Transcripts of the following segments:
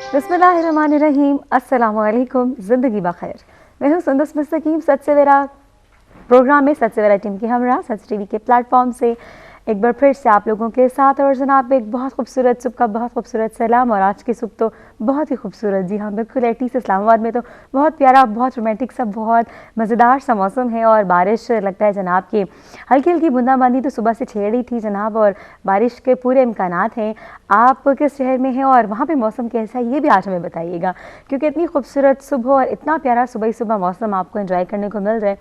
बिस्मिल्लाहिर्रहमानिर्रहीम, अस्सलामुअलैकुम, ज़िंदगी बखैर। मैं हूँ सुंदस मुस्तकीम सच सवेरा प्रोग्राम में सच सवेरा टीम की हमरा सच टीवी के प्लेटफॉर्म से एक बार फिर से आप लोगों के साथ। और जनाब एक बहुत खूबसूरत सुबह का बहुत खूबसूरत सलाम। और आज की सुबह तो बहुत ही खूबसूरत, जी हाँ बिल्कुल, एटी से इस्लामाबाद में तो बहुत प्यारा, बहुत रोमांटिक सा, बहुत मज़ेदार सा मौसम है। और बारिश लगता है जनाब की हल्की हल्की बूंदाबांदी तो सुबह से छेड़ रही थी जनाब, और बारिश के पूरे इम्कानात हैं। आप किस शहर में हैं और वहाँ पे मौसम कैसा है ये भी आज हमें बताइएगा, क्योंकि इतनी खूबसूरत सुबह और इतना प्यारा सुबह सुबह मौसम आपको एंजॉय करने को मिल रहा है।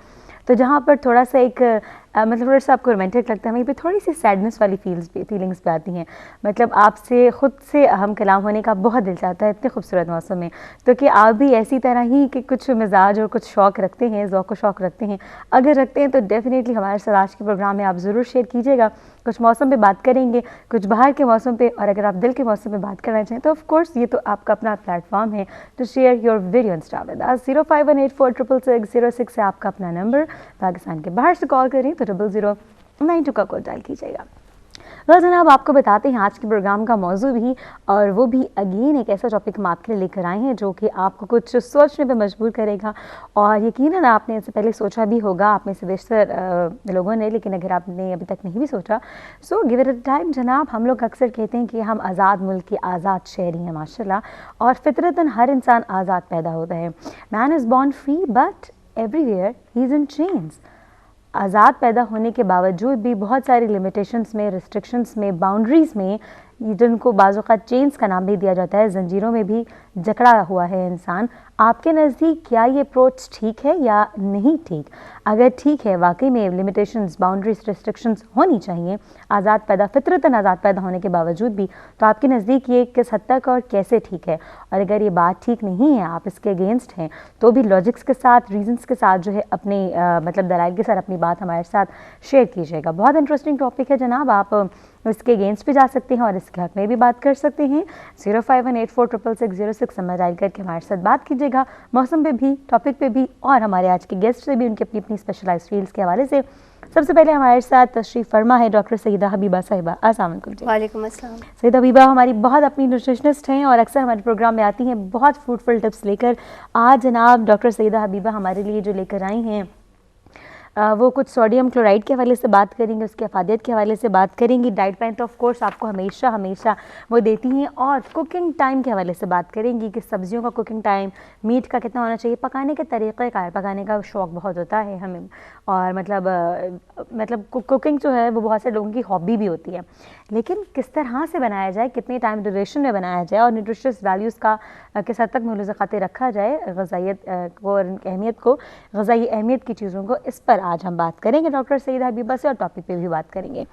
तो जहाँ पर थोड़ा सा एक मतलब थोड़ा सा आपको रोमांटिक लगता है, वहीं पे थोड़ी सी सैडनेस वाली फीलिंग्स भी आती हैं। मतलब आपसे खुद से हम कलाम होने का बहुत दिल चाहता है इतने खूबसूरत मौसम में। तो कि आप भी ऐसी तरह ही कि कुछ मिजाज और कुछ शौक़ रखते हैं, ज़ौक़ शौक़ रखते हैं, अगर रखते हैं तो डेफ़िनेटली हमारे साथ आज के प्रोग्राम में आप ज़रूर शेयर कीजिएगा। कुछ मौसम पे बात करेंगे, कुछ बाहर के मौसम पे, और अगर आप दिल के मौसम पे बात करना चाहें तो ऑफ कोर्स ये तो आपका अपना प्लेटफॉर्म है to share your variance travel with us. 051846606 से आपका अपना नंबर, पाकिस्तान के बाहर से कॉल करें तो 0092 का कोड डायल कीजिएगा। तो जनाब आपको बताते हैं आज के प्रोग्राम का मौजू भी, और वो भी अगेन एक ऐसा टॉपिक हम आपके लिए लेकर आए हैं जो कि आपको कुछ सोचने पे मजबूर करेगा। और यकीनन आपने इससे पहले सोचा भी होगा, आप में से बेशतर लोगों ने, लेकिन अगर आपने अभी तक नहीं भी सोचा so give it a time. जनाब हम लोग अक्सर कहते हैं कि हम आज़ाद मुल्क के आज़ाद शहरी हैं माशाल्लाह, और फितरतन हर इंसान आज़ाद पैदा होता है। Man is born free but everywhere he is in chains. आज़ाद पैदा होने के बावजूद भी बहुत सारी लिमिटेशंस में, रिस्ट्रिक्शंस में, बाउंड्रीज़ में, जिनको बाज़-औक़ात चेन्स का नाम भी दिया जाता है, ज़ंजीरों में भी जकड़ा हुआ है इंसान। आपके नज़दीक क्या ये अप्रोच ठीक है या नहीं ठीक? अगर ठीक है, वाकई में लिमिटेशंस, बाउंड्रीज, रिस्ट्रिक्शंस होनी चाहिए आज़ाद पैदा, फितरतन आज़ाद पैदा होने के बावजूद भी, तो आपके नज़दीक ये किस हद तक और कैसे ठीक है? और अगर ये बात ठीक नहीं है, आप इसके अगेंस्ट हैं, तो भी लॉजिक्स के साथ, रीजंस के साथ जो है अपने मतलब दलाइल के साथ अपनी बात हमारे साथ शेयर कीजिएगा। बहुत इंटरेस्टिंग टॉपिक है जनाब, आप इसके अगेंस्ट भी जा सकते हैं और इसके हक में भी बात कर सकते हैं। 051846606 नंबर डायल करके हमारे साथ बात कीजिएगा, मौसम पे भी, टॉपिक पे भी, और हमारे आज के गेस्ट से भी, उनकी अपनी अपनी स्पेशलाइज्ड फील्ड्स के हवाले से। सबसे पहले हमारे साथ तशरीफ़ फरमा है डॉक्टर सईदा हबीबा साहिबा। अस्सलाम वालेकुम। वालेकुम अस्सलाम। सईदा हबीबा हमारी बहुत अपनी न्यूट्रिशनिस्ट हैं और अक्सर हमारे प्रोग्राम में आती हैं बहुत फ्रूटफुल टिप्स लेकर। आज जनाब डॉक्टर सईदा हबीबा हमारे लिए जो लेकर आई हैं वो कुछ सोडियम क्लोराइड के हवाले से बात करेंगे, उसके अफादियत के हवाले से बात करेंगे। डाइट प्लान तो ऑफ कोर्स आपको हमेशा हमेशा वो देती हैं, और कुकिंग टाइम के हवाले से बात करेंगी कि सब्जियों का कुकिंग टाइम, मीट का कितना होना चाहिए, पकाने के तरीक़े कार, पकाने का शौक़ बहुत होता है हमें, और मतलब कुकिंग जो है वो बहुत से लोगों की हॉबी भी होती है, लेकिन किस तरह से बनाया जाए, कितने टाइम ड्यूरेशन में बनाया जाए, और न्यूट्रिशियस वैल्यूज़ का किस हद तक मुलूज़ ख़ातिर रखा जाए, ग़ज़ाइयत को और अहमियत को, ग़ज़ाई अहमियत की चीज़ों को, इस पर आज हम बात करेंगे डॉक्टर सईदा हबीबा से, और टॉपिक पे भी बात करेंगे।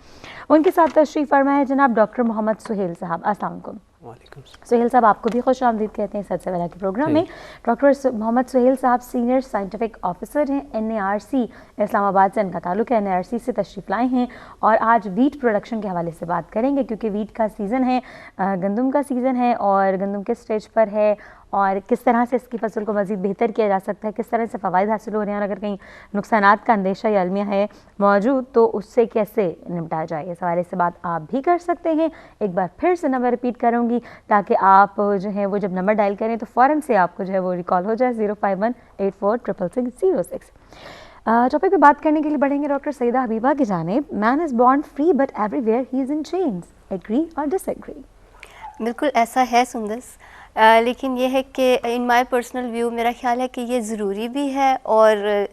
उनके साथ तशरीफ़ फरमा है जनाब डॉक्टर मोहम्मद सुहेल साहब। अस्सलाम वालेकुम। सुहेल साहब आपको भी खुश आमदीद कहते हैं सच सवेरा के प्रोग्राम में। डॉक्टर मोहम्मद सुहेल साहब सीनियर साइंटिफिक ऑफिसर हैं, NARC इस्लामाबाद से इनका ताल्लुक है, NARC से तशरीफ़ लाए हैं, और आज वीट प्रोडक्शन के हवाले से बात करेंगे, क्योंकि वीट का सीज़न है, गंदम का सीज़न है, और गंदम किस स्टेज पर है, और किस तरह से इसकी फसल को मज़ीद बेहतर किया जा सकता है, किस तरह से फ़वाइद हासिल हो रहे हैं, और अगर कहीं नुकसानात का अंदेशा या अलमिया है मौजूद तो उससे कैसे निपटा जाए, इस हवाले से बात आप भी कर सकते हैं। एक बार फिर से नंबर रिपीट करूँगी ताकि आप जो है वो जब नंबर डायल करें तो फ़ौरन से आपको जो है वो रिकॉल हो जाए, 051846606। टॉपिक पे बात करने के लिए बढ़ेंगे डॉक्टर सईदा हबीबा की जानिब। Man is born free but everywhere he is in chains, agree और डिसएग्री? बिल्कुल ऐसा है सुंदस, लेकिन ये है कि इन माय पर्सनल व्यू मेरा ख्याल है कि ये ज़रूरी भी है और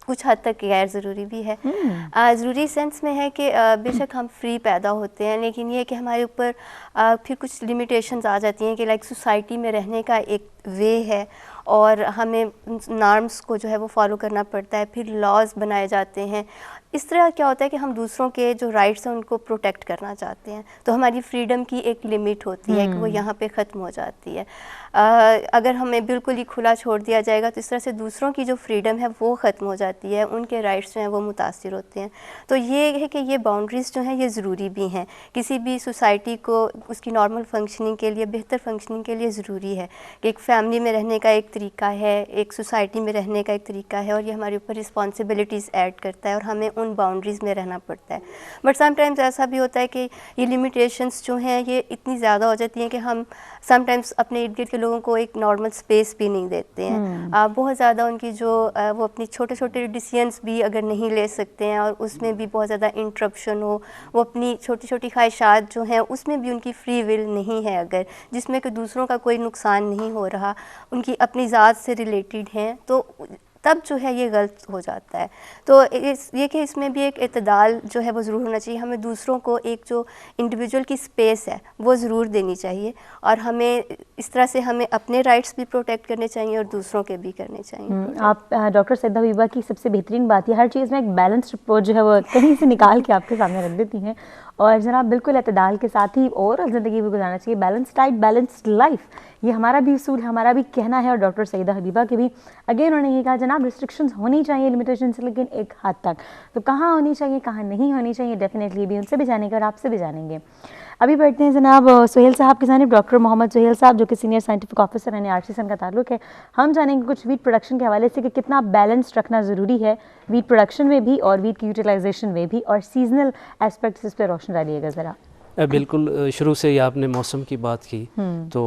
कुछ हद तक गैर ज़रूरी भी है। ज़रूरी सेंस में है कि बेशक हम फ्री पैदा होते हैं, लेकिन ये है कि हमारे ऊपर फिर कुछ लिमिटेशंस आ जाती हैं कि लाइक सोसाइटी में रहने का एक वे है, और हमें नॉर्म्स को जो है वो फॉलो करना पड़ता है, फिर लॉज बनाए जाते हैं। इस तरह क्या होता है कि हम दूसरों के जो राइट्स हैं उनको प्रोटेक्ट करना चाहते हैं, तो हमारी फ्रीडम की एक लिमिट होती है कि वो यहाँ पे ख़त्म हो जाती है। अगर हमें बिल्कुल ही खुला छोड़ दिया जाएगा तो इस तरह से दूसरों की जो फ्रीडम है वो ख़त्म हो जाती है, उनके राइट्स जो हैं वो मुतासिर होते हैं। तो ये है कि ये बाउंड्रीज़ जो हैं ये ज़रूरी भी हैं, किसी भी सोसाइटी को उसकी नॉर्मल फंक्शनिंग के लिए, बेहतर फंक्शनिंग के लिए ज़रूरी है कि एक फैमिली में रहने का एक तरीका है, एक सोसाइटी में रहने का एक तरीका है, और ये हमारे ऊपर रिस्पॉन्सिबिलिटीज़ ऐड करता है और हमें उन बाउंड्रीज़ में रहना पड़ता है। बट समटाइम्स ऐसा भी होता है कि ये लिमिटेशंस जो हैं ये इतनी ज़्यादा हो जाती हैं कि हम समटाइम्स अपने इर्द गिर्द के लोगों को एक नॉर्मल स्पेस भी नहीं देते हैं। बहुत ज़्यादा उनकी जो वो अपनी छोटे छोटे डिसीजंस भी अगर नहीं ले सकते हैं और उसमें भी बहुत ज़्यादा इंटरप्शन हो, वो अपनी छोटी छोटी ख्वाहिशात जो हैं उसमें भी उनकी फ्री विल नहीं है, अगर जिसमें कि दूसरों का कोई नुकसान नहीं हो रहा, उनकी अपनी ज़ात से रिलेटेड हैं, तो तब जो है ये गलत हो जाता है। तो ये कि इसमें भी एक इतदाल जो है वो ज़रूर होना चाहिए। हमें दूसरों को एक जो इंडिविजुअल की स्पेस है वो ज़रूर देनी चाहिए, और हमें इस तरह से हमें अपने राइट्स भी प्रोटेक्ट करने चाहिए और दूसरों के भी करने चाहिए। आप डॉक्टर सईदा हबीबा की सबसे बेहतरीन बात है हर चीज़ में एक बैलेंस्ड अप्रोच जो है वो कहीं से निकाल के आपके सामने रख देती हैं, और जनाब बिल्कुल इतदाल के साथ ही ओवरऑल ज़िंदगी भी गुजारना चाहिए। बैलेंस डाइट बैलेंस्ड लाइफ, ये हमारा भी उसूल, हमारा भी कहना है, और डॉक्टर सईदा हबीबा के भी अगेन उन्होंने ये कहा जनाब रिस्ट्रिक्शंस होनी चाहिए, लिमिटेशंस, लेकिन एक हद तक। तो कहाँ होनी चाहिए, कहाँ नहीं होनी चाहिए, डेफिनेटली भी उनसे भी जानेंगे और आपसे भी जानेंगे। अभी बढ़ते हैं जनाब सुहेल साहब की जानिब, डॉक्टर मोहम्मद सुहेल साहब जो कि सीनियर साइंटिफिक ऑफिसर हैं, आरसीसन का ताल्लुक है। हम जानेंगे कुछ वीट प्रोडक्शन के हवाले से कि कितना बैलेंस रखना ज़रूरी है वीट प्रोडक्शन में भी और वीट की यूटिलाइजेशन में भी, और सीजनल एस्पेक्ट्स इस पर रोशनी डालिएगा ज़रा। बिल्कुल, शुरू से ही आपने मौसम की बात की, तो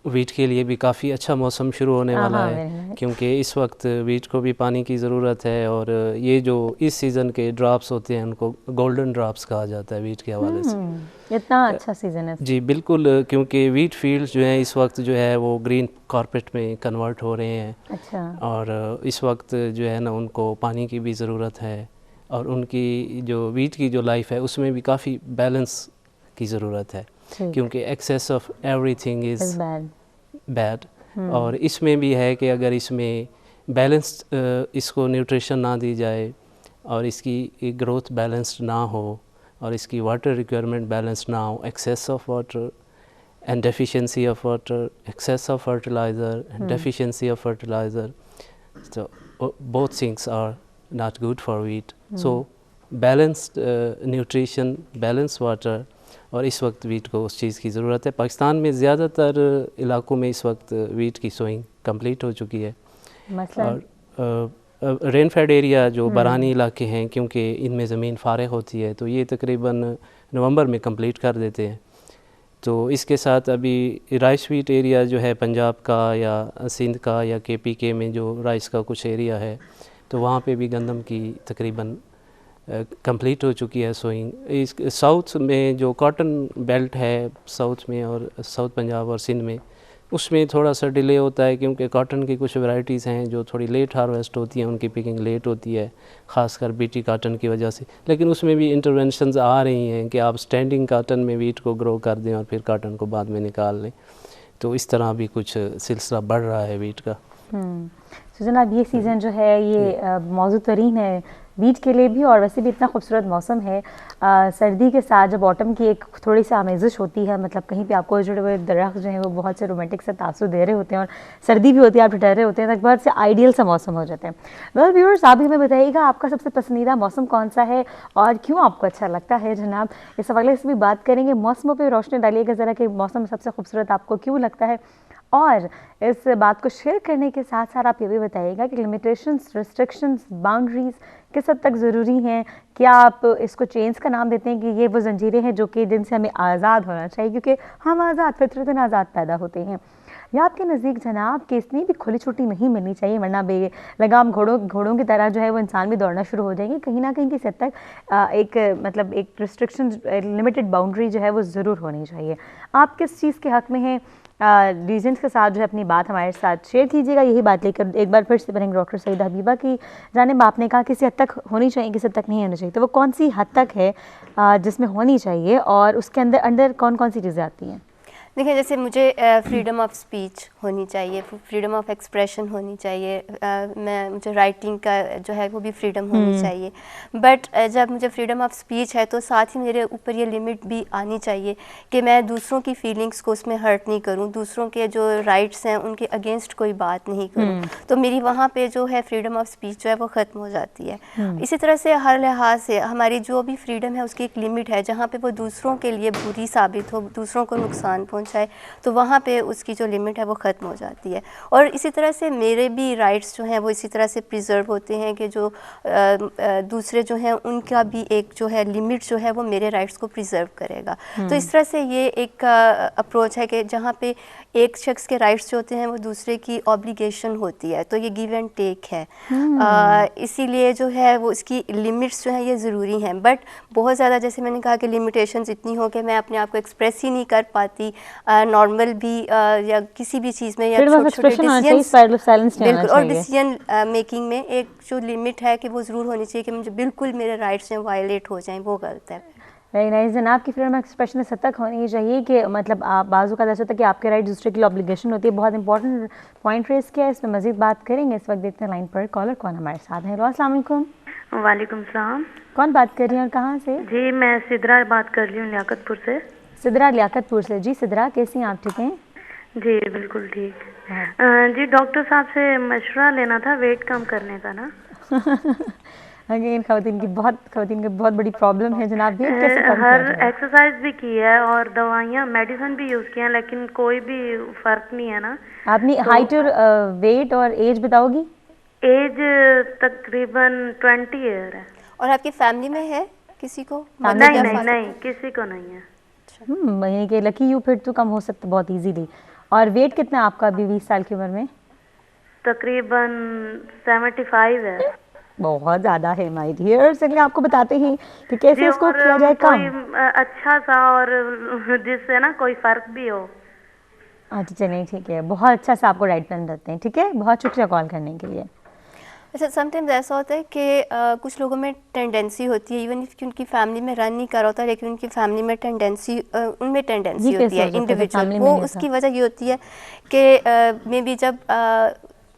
वीट के लिए भी काफ़ी अच्छा मौसम शुरू होने वाला है, क्योंकि इस वक्त वीट को भी पानी की ज़रूरत है, और ये जो इस सीज़न के ड्रॉप्स होते हैं उनको गोल्डन ड्रॉप्स कहा जाता है वीट के हवाले से। इतना अच्छा सीज़न है जी बिल्कुल, क्योंकि वीट फील्ड्स जो हैं इस वक्त जो है वो ग्रीन कारपेट में कन्वर्ट हो रहे हैं। अच्छा। और इस वक्त जो है ना उनको पानी की भी ज़रूरत है, और उनकी जो वीट की जो लाइफ है उसमें भी काफ़ी बैलेंस की ज़रूरत है, क्योंकि excess of everything is bad. और इसमें भी है कि अगर इसमें बैलेंस्ड इसको न्यूट्रिशन ना दी जाए, और इसकी ग्रोथ बैलेंस्ड ना हो, और इसकी वाटर रिक्वायरमेंट बैलेंस्ड ना हो, excess of water and deficiency of water, excess of fertiliser and deficiency of fertiliser, so both things are not good for wheat. So balanced nutrition, balanced water, और इस वक्त wheat को उस चीज़ की ज़रूरत है। पाकिस्तान में ज़्यादातर इलाकों में इस वक्त वीट की सोइंग कंप्लीट हो चुकी है, और रेनफेड एरिया जो बरानी इलाके हैं, क्योंकि इनमें ज़मीन फारग होती है, तो ये तकरीबन नवंबर में कंप्लीट कर देते हैं। तो इसके साथ अभी राइस वीट एरिया जो है पंजाब का या सिंध का या KPK में जो राइस का कुछ एरिया है, तो वहाँ पे भी गंदम की तकरीबन कंप्लीट हो चुकी है सोइंग। इस साउथ में जो कॉटन बेल्ट है साउथ में और साउथ पंजाब और सिंध में, उसमें थोड़ा सा डिले होता है, क्योंकि कॉटन की कुछ वैराइटीज़ हैं जो थोड़ी लेट हार्वेस्ट होती हैं, उनकी पिकिंग लेट होती है, ख़ासकर BT कॉटन की वजह से। लेकिन उसमें भी इंटरवेंशंस आ रही हैं कि आप स्टैंडिंग कॉटन में वीट को ग्रो कर दें और फिर कॉटन को बाद में निकाल लें। तो इस तरह भी कुछ सिलसिला बढ़ रहा है वीट का। तो जनाब ये सीज़न जो है ये मौजूद तरीन है वीट के लिए भी, और वैसे भी इतना खूबसूरत मौसम है। सर्दी के साथ जब ऑटम की एक थोड़ी सी आमेज़िश होती है, मतलब कहीं पे आपको जुड़े हुए दरख्त जो हैं वो बहुत से रोमांटिक से तासुर दे रहे होते हैं, और सर्दी भी होती है, आप ठहरे होते हैं, तो बहुत से आइडियल सा मौसम हो जाता है। वेल व्यूअर्स, आप भी हमें बताइएगा आपका सबसे पसंदीदा मौसम कौन सा है और क्यों आपको अच्छा लगता है। जनाब इस हवाले से भी बात करेंगे, मौसमों पर रोशनी डालिएगा ज़रा कि मौसम सबसे खूबसूरत आपको क्यों लगता है। और इस बात को शेयर करने के साथ साथ आप ये भी बताइएगा कि लिमिटेशंस, रिस्ट्रिक्शंस, बाउंड्रीज़ किस हद तक ज़रूरी हैं। क्या आप इसको चेंज का नाम देते हैं कि ये वो जंजीरें हैं जो कि जिनसे हमें आज़ाद होना चाहिए, क्योंकि हम आज़ाद फितरतन आज़ाद पैदा होते हैं, या आपके नज़दीक जनाब कि इतनी भी खुली छुट्टी नहीं मिलनी चाहिए, वरना बेलगाम घोड़ों की तरह जो है वो इंसान भी दौड़ना शुरू हो जाएंगे। कहीं ना कहीं किसी हद तक एक रिस्ट्रिक्शन, लिमिटेड बाउंड्री जो है वो ज़रूर होनी चाहिए। आप किस चीज़ के हक़ में हैं, रीजन्स के साथ जो है अपनी बात हमारे साथ शेयर कीजिएगा। यही बात लेकर एक बार फिर से बनेंगे डॉक्टर सईदा हबीबा की जानिब। आपने कहा किसी हद तक होनी चाहिए, किसी हद तक नहीं होनी चाहिए, तो वो कौन सी हद तक है जिसमें होनी चाहिए, और उसके अंदर कौन कौन सी चीज़ें आती हैं? देखिए, जैसे मुझे फ्रीडम ऑफ स्पीच होनी चाहिए, फ्रीडम ऑफ एक्सप्रेशन होनी चाहिए, मुझे राइटिंग का जो है वो भी फ्रीडम होनी चाहिए। बट जब मुझे फ्रीडम ऑफ स्पीच है तो साथ ही मेरे ऊपर ये लिमिट भी आनी चाहिए कि मैं दूसरों की फीलिंग्स को उसमें हर्ट नहीं करूं, दूसरों के जो राइट्स हैं उनके अगेंस्ट कोई बात नहीं करूं। तो मेरी वहाँ पे जो है फ्रीडम ऑफ स्पीच जो है वो ख़त्म हो जाती है। इसी तरह से हर लिहाज से हमारी जो भी फ्रीडम है उसकी एक लिमिट है, जहाँ पर वो दूसरों के लिए बुरी साबित हो, दूसरों को नुकसान पहुँचे, पहुंचाए, तो वहाँ पे उसकी जो लिमिट है वो ख़त्म हो जाती है। और इसी तरह से मेरे भी राइट्स जो हैं वो इसी तरह से प्रिजर्व होते हैं कि जो दूसरे जो हैं उनका भी एक जो है लिमिट जो है वो मेरे राइट्स को प्रिजर्व करेगा। तो इस तरह से ये एक अप्रोच है कि जहाँ पे एक शख्स के राइट्स जो होते हैं वो दूसरे की ऑब्लिगेशन होती है, तो ये गिव एंड टेक है। इसीलिए जो है वो इसकी लिमिट्स जो हैं ये ज़रूरी हैं, बट बहुत ज़्यादा जैसे मैंने कहा कि लिमिटेशंस इतनी हो कि मैं अपने आप को एक्सप्रेस ही नहीं कर पाती नॉर्मल भी या किसी भी चीज़ में, या छोटे-छोटे डिसीजंस, बिल्कुल, और डिसीजन मेकिंग में एक जो लिमिट है कि वो ज़रूर होनी चाहिए कि मुझे बिल्कुल मेरे राइट्स जो वायलेट हो जाएं, वो गलत है। Very nice. जनाब की फ्रीडम एक्सप्रेशन इस हद तक होनी चाहिए कि मतलब आप बाजू का ऐसा होता है कि आपके राइट दूसरे की ऑब्लिगेशन होती है। बहुत इंपॉर्टेंट पॉइंट रेस किया है, इस पर मजीद बात करेंगे। इस वक्त देखते हैं लाइन पर कॉलर कौन हमारे साथ है। अस्सलाम वालेकुम। वालेकुम सलाम। कौन बात कर रही हैं और कहाँ से? जी मैं सिद्रा बात कर रही हूँ लियाकतपुर से। सिद्रा लियाकतपुर से। जी सिद्रा, कैसी हैं आप? ठीक हैं? जी बिल्कुल ठीक। जी डॉक्टर साहब से मशवरा लेना था वेट कम करने का ना। अगेन खवातीन की बहुत बड़ी प्रॉब्लम है जनाब। वेट कैसे कम किया हर जाए? एक्सरसाइज भी की है और दवाइयाँ मेडिसिन भी यूज़ किया है, लेकिन कोई भी फ़र्क नहीं है ना। आपने हाइट और वेट और एज बताओगी? एज तकरीबन 20 ईयर है। और आपकी फैमिली में है किसी को? नहीं किसी को नहीं है। महीने के लकी यू, फिर तो कम हो सकता बहुत इजीली। और वेट कितना है आपका अभी 20 साल की उम्र में? तकरीबन 75 है। बहुत ज़्यादा है माय डियर। चलिए आपको बताते हैं कि कैसे इसको किया जाए कम। अच्छा सा और जिससे ना कोई फ़र्क भी हो। अच्छा चलिए ठीक है, बहुत अच्छा सा आपको राइट प्लान देते हैं। ठीक है, बहुत शुक्रिया कॉल करने के लिए। अच्छा, समटाइम्स ऐसा होता है कि कुछ लोगों में टेंडेंसी होती है, इवन कि उनकी फैमिली में रन नहीं कर रहा होता, लेकिन उनकी फैमिली में उनमें टेंडेंसी होती है इंडिविजुअल। वो उसकी वजह ये होती है कि मे बी जब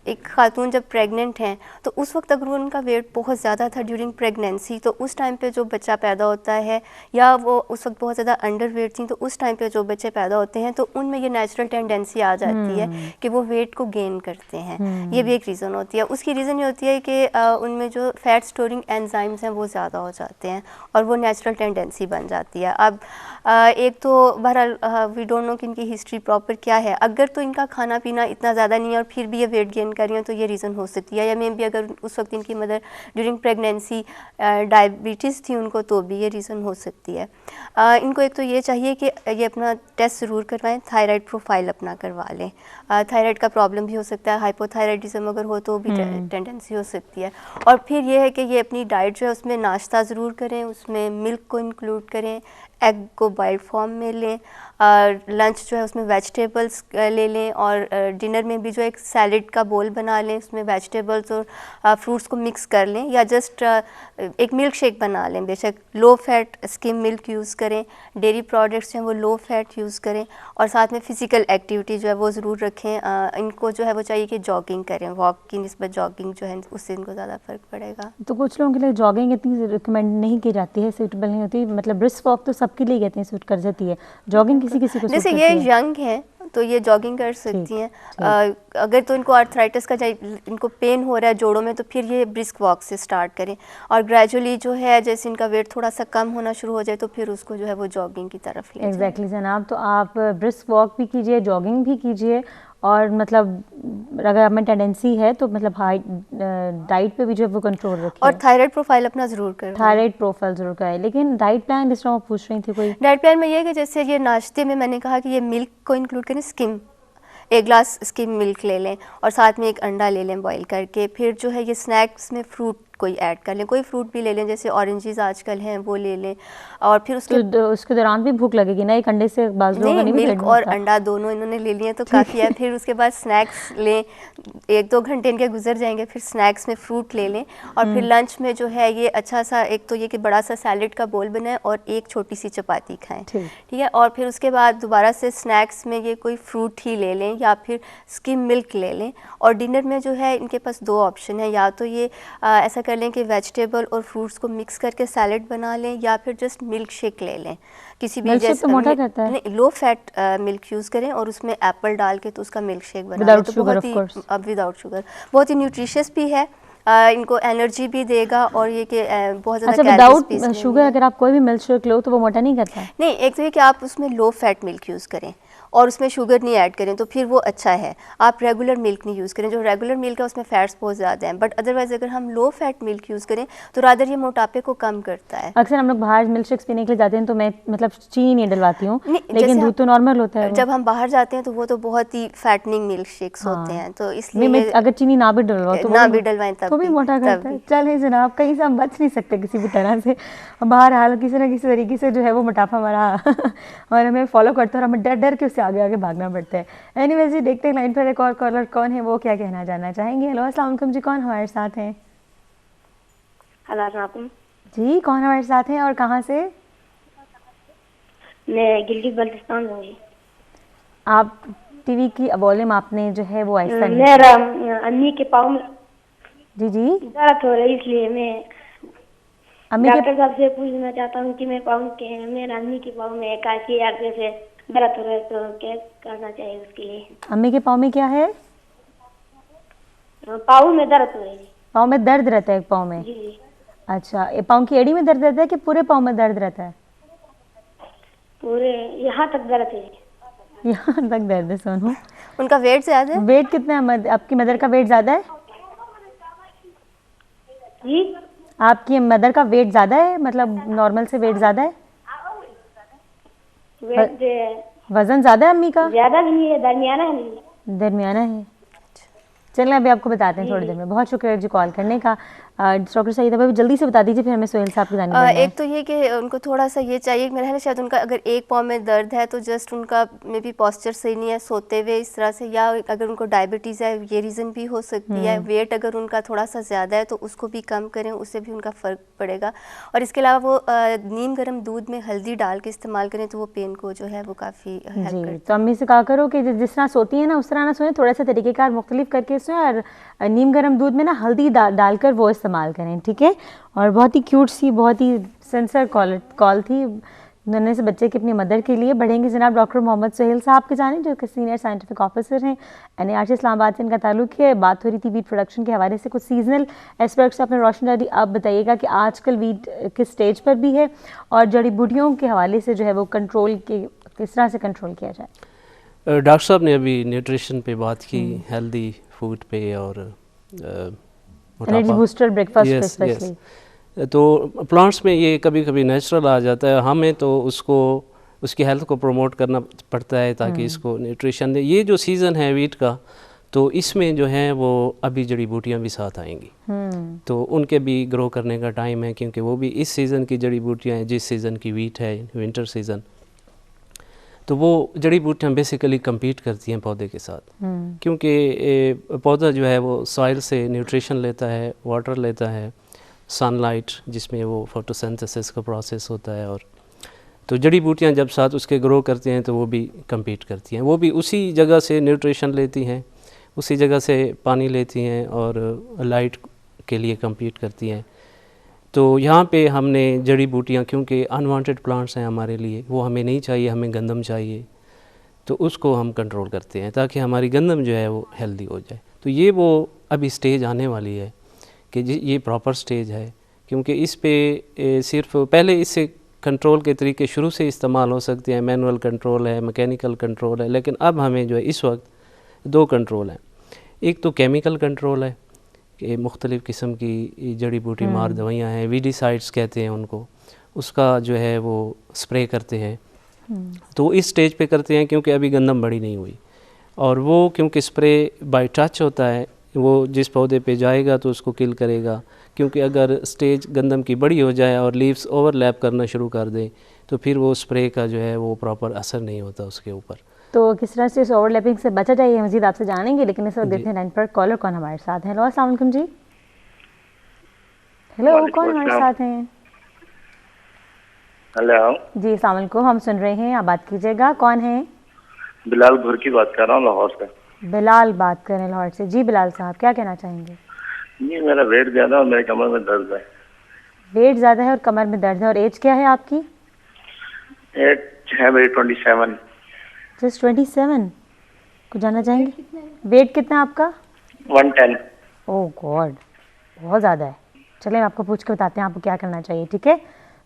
एक खातून जब प्रेग्नेंट हैं तो उस वक्त अगर उनका वेट बहुत ज़्यादा था ड्यूरिंग प्रेगनेंसी, तो उस टाइम पे जो बच्चा पैदा होता है, या वो उस वक्त बहुत ज़्यादा अंडर वेट थी तो उस टाइम पे जो बच्चे पैदा होते हैं तो उनमें ये नेचुरल टेंडेंसी आ जाती है कि वो वेट को गेन करते हैं। ये भी एक रीज़न होती है। उसकी रीज़न ये होती है कि उनमें जो फैट स्टोरिंग एंजाइम्स हैं वो ज़्यादा हो जाते हैं और वो नेचुरल टेंडेंसी बन जाती है। अब एक तो बहरहाल वी डोंट नो कि इनकी हिस्ट्री प्रॉपर क्या है। अगर तो इनका खाना पीना इतना ज़्यादा नहीं है और फिर भी ये वेट गेन कर रही हैं तो ये रीज़न हो सकती है। या मे भी अगर उस वक्त इनकी मदर ड्यूरिंग प्रेगनेंसी डायबिटीज़ थी उनको, तो भी ये रीज़न हो सकती है। इनको एक तो ये चाहिए कि ये अपना टेस्ट ज़रूर करवाएं, थायराइड प्रोफाइल अपना करवा लें। थायराइड का प्रॉब्लम भी हो सकता है, हाइपोथायराइडिज्म अगर हो तो भी टेंडेंसी हो सकती है। और फिर ये है कि ये अपनी डाइट जो है उसमें नाश्ता ज़रूर करें, उसमें मिल्क को इंक्लूड करें, एग को बॉइल्ड फॉर्म में लें, लंच जो है उसमें वेजिटेबल्स ले लें, और डिनर में भी जो एक सैलड का बोल बना लें, उसमें वेजिटेबल्स और फ्रूट्स को मिक्स कर लें, या जस्ट एक मिल्क शेक बना लें। बेशक low fat skim milk use करें, डेयरी प्रोडक्ट्स जो हैं वो लो फैट यूज़ करें, और साथ में फ़िज़िकल एक्टिविटी जो है वो ज़रूर रखें। इनको जो है वो चाहिए कि जॉगिंग करें, वॉक की निस्बत जॉगिंग जो है उससे इनको ज़्यादा फ़र्क पड़ेगा। तो कुछ लोगों के लिए जॉगिंग इतनी रिकमेंड नहीं की जाती है, सूटेबल नहीं होती, मतलब ब्रिस्क वॉक तो सबके लिए कहते हैं सूट कर जाती है, जॉगिंग किसी किसी को जैसे ये यंग है तो ये जॉगिंग कर सकती हैं। अगर तो इनको आर्थराइटिस का इनको पेन हो रहा है जोड़ों में तो फिर ये ब्रिस्क वॉक से स्टार्ट करें, और ग्रेजुअली जो है जैसे इनका वेट थोड़ा सा कम होना शुरू हो जाए तो फिर उसको जो है वो जॉगिंग की तरफ ले। एग्जैक्टली जनाब, तो आप ब्रिस्क वॉक भी कीजिए, जॉगिंग भी कीजिए, और मतलब अगर आप में टेंडेंसी है तो मतलब हाई डाइट पे भी जो है वो कंट्रोल रखिए, और थायराइड प्रोफाइल अपना ज़रूर करें। थायराइड प्रोफाइल ज़रूर करें। लेकिन डाइट प्लान जिस तरह आप पूछ रही थी, कोई डाइट प्लान में ये है कि जैसे ये नाश्ते में मैंने कहा कि ये मिल्क को इंक्लूड करें, स्किम, एक ग्लास स्किम मिल्क ले लें और साथ में एक अंडा ले लें बॉईल करके। फिर जो है ये स्नैक्स में फ्रूट कोई ऐड कर लें, कोई फ्रूट भी ले लें, जैसे ऑरेंजेस आजकल हैं वो ले लें। और फिर उसके दौरान भी भूख लगेगी ना, एक अंडे से बाज़ लोगों का नहीं, मिल्क और अंडा दोनों इन्होंने ले लिए तो काफ़ी है। फिर उसके बाद स्नैक्स लें, 1-2 घंटे इनके गुजर जाएंगे, फिर स्नैक्स में फ्रूट ले लें, और फिर लंच में जो है ये अच्छा सा एक तो ये कि बड़ा सा सैलेड का बोल बनाएं और एक छोटी सी चपाती खाएं, ठीक है। और फिर उसके बाद दोबारा से स्नैक्स में ये कोई फ्रूट ही ले लें या फिर स्किम मिल्क ले लें। और डिनर में जो है इनके पास 2 ऑप्शन है, या तो ये ऐसा कर लें कि वेजिटेबल और फ्रूट्स को मिक्स करके सैलेड बना लें, या फिर जस्ट मिल्क शेक ले लें। किसी भी जैसे तो मोटा करता है, नहीं, लो फैट मिल्क यूज़ करें और उसमें एप्पल डाल के तो उसका मिल्क शेक बना लें, तो बहुत ही अब विदाउट शुगर बहुत ही न्यूट्रिशियस भी है, इनको एनर्जी भी देगा, और ये कि बहुत ज़्यादा विदाउट शुगर अगर आप कोई भी मिल्क शेक लो तो वो मोटा नहीं करता है। नहीं, एक तो ये कि आप उसमें लो फैट मिल्क यूज़ करें और उसमें शुगर नहीं ऐड करें तो फिर वो अच्छा है। आप रेगुलर मिल्क नहीं यूज़ करें, जो रेगुलर मिल्क है उसमें फ़ैट्स बहुत ज़्यादा हैं, बट अदरवाइज़ अगर हम लो फैट मिल्क यूज़ करें तो रादर ये मोटापे को कम करता है। अक्सर हम लोग बाहर मिल्क शेक्स पीने के लिए जाते हैं तो मैं मतलब चीनी नहीं डलवाती हूँ, नहीं, लेकिन जैसे दूध तो नॉर्मल होता है वो। जब हम बाहर जाते हैं तो वो तो बहुत ही फैटनिंग मिल्क शेक्स होते हैं, तो इसलिए मैं अगर चीनी ना भी डलवाओ तो ना वो भी डलवाएं तो भी मोटा करता है। चलिए जनाब, कहीं से हम बच नहीं सकते किसी भी तरह से, बाहर हाल किसी ना किसी तरीके से जो है वो मोटापा हमारा और हमें फॉलो करता है और हमें डर डर के उससे आगे आगे भागना पड़ता है। एनीवेज जी, देखते हैं लाइन पर एक और कॉलर कौन है, वो क्या कहना जानना चाहेंगे। हेलो अस्सलाम वालेकुम जी, कौन हमारे साथ हैं? जी, कौन हमारे साथ हैं और कहाँ से? मैं गिलगित बल्तिस्तान से हूँ। आप टीवी की वॉल्यूम आपने जो है वो आहिस्ता नहीं। मेरा अम्मी के पाँव में जी जी, दर्द हो रहा है, इसलिए मैं अम्मी के डॉक्टर साहब से पूछना चाहता हूँ कि मेरा अम्मी के पाँव में काफी आगे से दर्द हो रहा है, तो क्या करना चाहिए उसके लिए? अम्मी के पाँव में क्या है? पाँव में दर्द हो रही है। पाँव में दर्द रहता है? एक पाँव में? जी जी, अच्छा, ये पाँव की एड़ी में दर्द रहता है कि पूरे पाँव में दर्द रहता है? पूरे यहाँ तक दर्द है। यहाँ तक दर्द है सोनू। उनका वेट ज़्यादा है? वेट कितना है? आपकी मदर का वेट ज़्यादा है? जी, आपकी मदर का वेट ज़्यादा है, मतलब नॉर्मल से वेट ज़्यादा है? वेट वज़न ज़्यादा है अम्मी का? ज्यादा भी नहीं है, दरमियाना है। दरमियाना है। चलिए अभी आपको बताते हैं थोड़ी देर में। बहुत शुक्रिया जी कॉल करने का। डॉक्टर सईद अभी जल्दी से बता दीजिए, फिर हमें सोहेल साहब की जानिब एक तो ये कि उनको थोड़ा सा ये चाहिए, मेरा ख्याल है शायद उनका अगर एक पाँव में दर्द है तो जस्ट उनका मे बी पॉस्चर सही नहीं है सोते हुए इस तरह से, या अगर उनको डायबिटीज़ है ये रीज़न भी हो सकती है। वेट अगर उनका थोड़ा सा ज़्यादा है तो उसको भी कम करें, उससे भी उनका फ़र्क पड़ेगा। और इसके अलावा वो नीम गर्म दूध में हल्दी डाल के इस्तेमाल करें तो वो पेन को जो है वो काफ़ी हेल्प करता है। तो अम्मी से कहा करो कि जिस तरह सोती है ना उस तरह ना सोएं, थोड़ा सा तरीक़ेकार मुख्तलिफ करके सोएं और नीम गर्म दूध में ना हल्दी डालकर वो इस्तेमाल करें, ठीक है। और बहुत ही क्यूट सी, बहुत ही सेंसर कॉल थी नन्हे से बच्चे की अपनी मदर के लिए। बढ़ेंगे जनाब डॉक्टर मोहम्मद सोहेल साहब के जाने, जो कि सीनियर साइंटिफिक ऑफिसर हैं NIRC इस्लामाबाद से, इनका ताल्लुक है। बात हो रही थी वीट प्रोडक्शन के हवाले से, कुछ सीजनल एस्पेक्ट्स आपने रोशन डाली। आप बताइएगा कि आजकल वीट किस स्टेज पर भी है और जड़ी बूटियों के हवाले से जो है वो कंट्रोल के किस तरह से कंट्रोल किया जाए। डॉक्टर साहब ने अभी न्यूट्रिशन पे बात की, हेल्दी फूड पे और एनर्जी बूस्टर ब्रेकफास्ट स्पेशली। तो प्लांट्स में ये कभी कभी नेचुरल आ जाता है, हमें तो उसको उसकी हेल्थ को प्रमोट करना पड़ता है ताकि इसको न्यूट्रिशन दे। ये जो सीज़न है वीट का, तो इसमें जो है वो अभी जड़ी बूटियाँ भी साथ आएंगी, तो उनके भी ग्रो करने का टाइम है, क्योंकि वो भी इस सीज़न की जड़ी बूटियाँ हैं जिस सीज़न की वीट है, विंटर सीज़न। तो वो जड़ी बूटियाँ बेसिकली compete करती हैं पौधे के साथ, क्योंकि पौधा जो है वो सॉइल से न्यूट्रिशन लेता है, वाटर लेता है, सनलाइट जिसमें वो फोटोसिंथेसिस का प्रोसेस होता है, और तो जड़ी बूटियाँ जब साथ उसके ग्रो करती हैं तो वो भी compete करती हैं। वो भी उसी जगह से न्यूट्रिशन लेती हैं, उसी जगह से पानी लेती हैं और लाइट के लिए compete करती हैं। तो यहाँ पे हमने जड़ी बूटियाँ, क्योंकि अनवांटेड प्लांट्स हैं हमारे लिए, वो हमें नहीं चाहिए, हमें गंदम चाहिए, तो उसको हम कंट्रोल करते हैं ताकि हमारी गंदम जो है वो हेल्दी हो जाए। तो ये वो अभी स्टेज आने वाली है कि ये प्रॉपर स्टेज है, क्योंकि इस पे सिर्फ पहले इससे कंट्रोल के तरीके शुरू से इस्तेमाल हो सकते हैं, मैनुअल कंट्रोल है, मैकेनिकल कंट्रोल है, लेकिन अब हमें जो है इस वक्त 2 कंट्रोल हैं। एक तो केमिकल कंट्रोल है कि मुख्तलिफ़ किस्म की जड़ी बूटी मार दवाइयाँ हैं, वीडिसाइड्स कहते हैं उनको, उसका जो है वो स्प्रे करते हैं। तो इस स्टेज पे करते हैं क्योंकि अभी गंदम बड़ी नहीं हुई, और वो क्योंकि स्प्रे बाय टच होता है, वो जिस पौधे पे जाएगा तो उसको किल करेगा, क्योंकि अगर स्टेज गंदम की बड़ी हो जाए और लीव्स ओवरलैप करना शुरू कर दे तो फिर वो स्प्रे का जो है वो प्रॉपर असर नहीं होता उसके ऊपर। तो किस तरह से इस ओवरलैपिंग से बचा जाए मजीद आपसे जानेंगे, लेकिन इस वक्त देखते हैं लाइन पर कॉलर कौन हमारे साथ है। हेलो अस्सलाम वालेकुम जी। हेलो, कौन हमारे साथ हैं? हेलो जी अस्सलाम वालेकुम, हम सुन रहे हैं, आप बात कीजिएगा। कौन है? बिलाल भुर की बात कर रहा हूँ लाहौर से। बिलाल बात कर रहे हैं लाहौर से। जी बिलाल साहब, क्या कहना चाहेंगे? जी मेरा वेट ज़्यादा और मेरे कमर में दर्द है। वेट ज़्यादा है और कमर में दर्द है, और एज क्या है आपकी? एज है मेरी 27। जस्ट 27। कुछ जानना चाहेंगे? वेट कितना है आपका? 110। ओह गॉड, बहुत ज़्यादा है। चलिए हम आपको पूछ के बताते हैं आपको क्या करना चाहिए, ठीक है।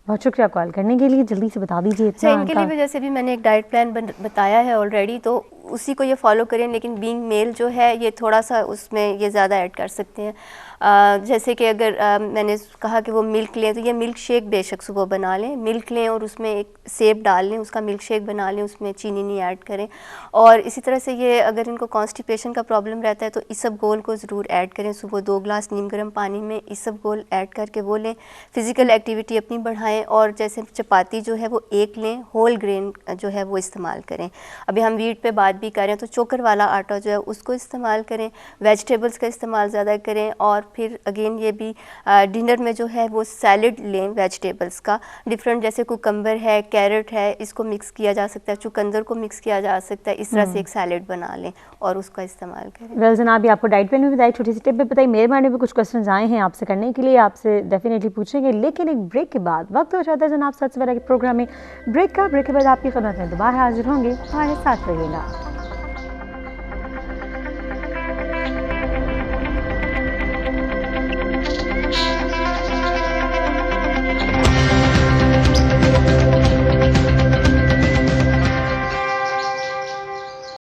बहुत शुक्रिया कॉल करने के लिए, जल्दी से बता दीजिए अच्छा, इतना इनके लिए भी जैसे भी मैंने एक डाइट प्लान बताया है ऑलरेडी, तो उसी को ये फॉलो करें, लेकिन बीइंग मेल जो है ये थोड़ा सा उसमें ये ज़्यादा ऐड कर सकते हैं। जैसे कि अगर मैंने कहा कि वो मिल्क लें, तो ये मिल्क शेक बेशक सुबह बना लें, मिल्क लें और उसमें एक सेब डाल लें, उसका मिल्क शेक बना लें, उसमें चीनी नहीं ऐड करें। और इसी तरह से ये अगर इनको कॉन्स्टिपेशन का प्रॉब्लम रहता है तो इसबगोल को ज़रूर ऐड करें, सुबह 2 ग्लास नीम गर्म पानी में इसबगोल ऐड करके वो लें। फ़िज़िकल एक्टिविटी अपनी बढ़ाएं, और जैसे चपाती जो है वो 1 लें, होल ग्रेन जो है वो इस्तेमाल करें। अभी हम व्हीट पे बात भी करें तो चोकर वाला आटा जो है उसको इस्तेमाल करें, वेजिटेबल्स का इस्तेमाल ज़्यादा करें। और फिर अगेन ये भी डिनर में जो है वो सैलड लें वेजिटेबल्स का, डिफरेंट, जैसे कुकम्बर है, कैरेट है, इसको मिक्स किया जा सकता है, चुकंदर को मिक्स किया जा सकता है, इस तरह से एक सैलड बना लें और उसका इस्तेमाल करें। वेल जनाब, भी आपको डाइट प्लान में बताई, छोटी सी टिप भी बताई, मेरे मायने में कुछ क्वेश्चंस आए हैं आपसे करने के लिए, आपसे डेफिनेटली पूछेंगे, लेकिन एक ब्रेक के बाद वक्त हो जाता है जनाब सच सवेरा के प्रोग्राम में। ब्रेक के बाद आपकी खिदमत में दोबारा हाजिर होंगे, हमारे साथ रहिएगा।